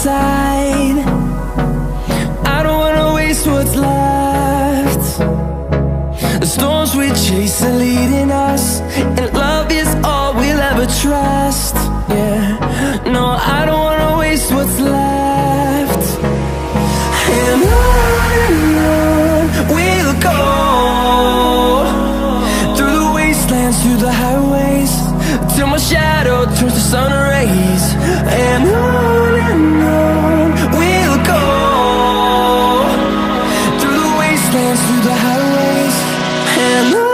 side. I don't wanna waste what's left. The storms we chase are leading us, and love is all we'll ever trust. Yeah, no, I don't wanna waste what's left. And on we'll go, through the wastelands, through the highways, till my shadow turns to sun rays. And on we'll go, through the wastelands, through the highways, and on.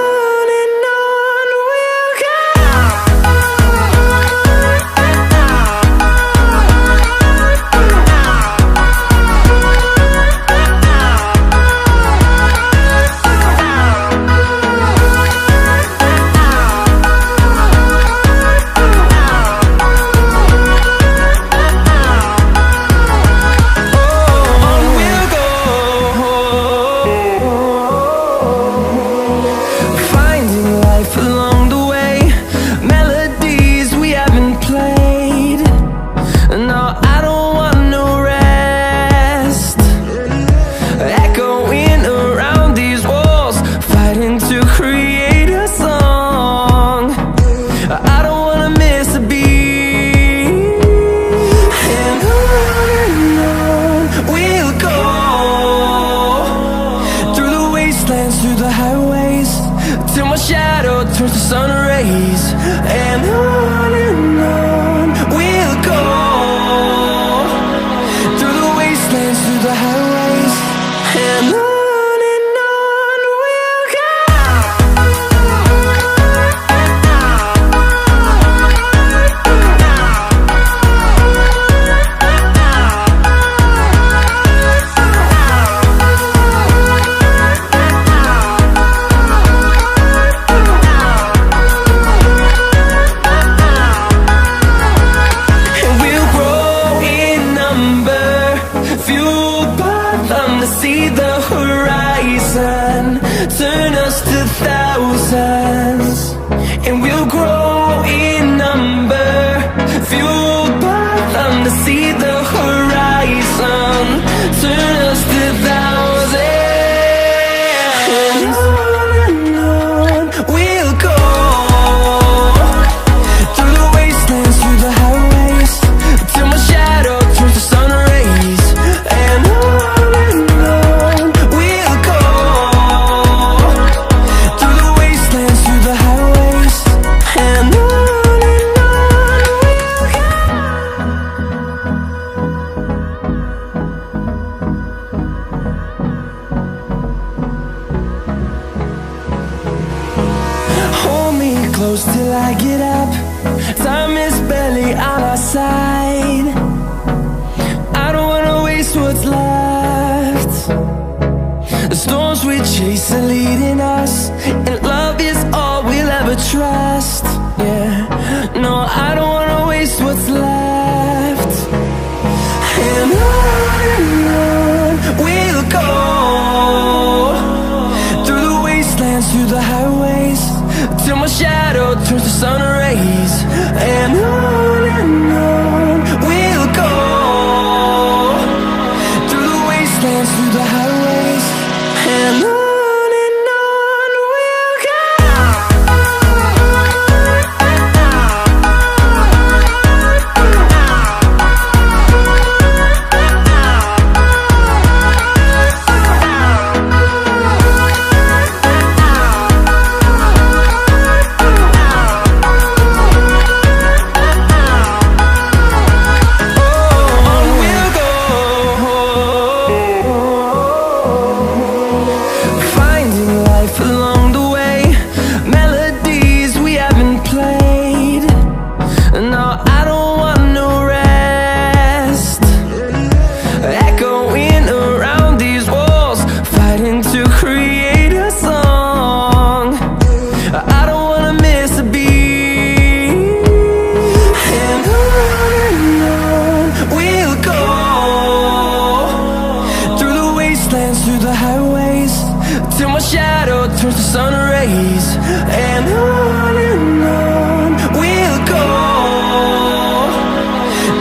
We'll go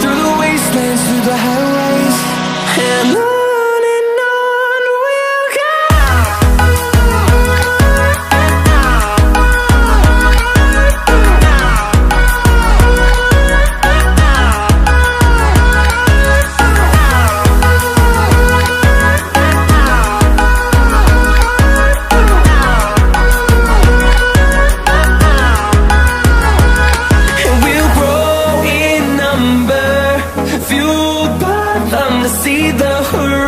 through the wastelands, through the highways. horizon.